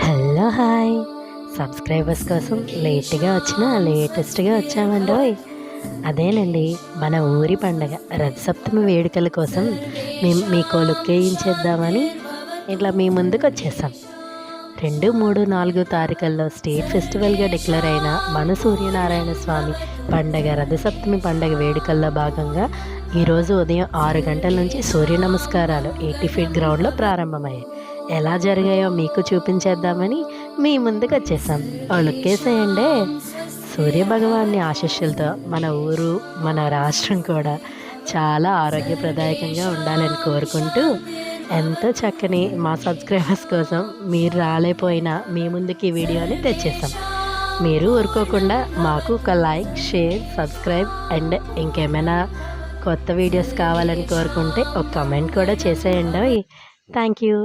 Hello hi subscribers కోసం లేటెస్ట్గా వచ్చామండోయ్. అదేనండి, మన ఊరి పండగ రథసప్తమి వేడుకల కోసం మేము మీకో లుక్ వేయించేద్దామని ఇట్లా మీ ముందుకు వచ్చేసాం. 2, 3, 4 తారీఖుల్లో స్టేట్ ఫెస్టివల్గా డిక్లేర్ అయిన మన సూర్యనారాయణ స్వామి పండగ రథసప్తమి పండగ వేడుకల్లో భాగంగా ఈరోజు ఉదయం 6 గంటల నుంచి సూర్య నమస్కారాలు 80 ఫీట్ గ్రౌండ్లో ప్రారంభమయ్యాయి. ఎలా జరిగాయో మీకు చూపించేద్దామని మీ ముందుకు వచ్చేసాం. ఓ లుక్కేసేయండి. సూర్య భగవాన్ని ఆశీస్సులతో మన ఊరు, మన రాష్ట్రం కూడా చాలా ఆరోగ్యప్రదాయకంగా ఉండాలని కోరుకుంటూ, ఎంతో చక్కని మా సబ్స్క్రైబర్స్ కోసం మీరు రాలేపోయినా మీ ముందుకి ఈ వీడియోని తెచ్చేసాం. మీరు ఊరుకోకుండా మాకు ఒక లైక్, షేర్, సబ్స్క్రైబ్ అండ్ ఇంకేమైనా కొత్త వీడియోస్ కావాలని కోరుకుంటే ఒక కమెంట్ కూడా చేసేయండి. Thank you.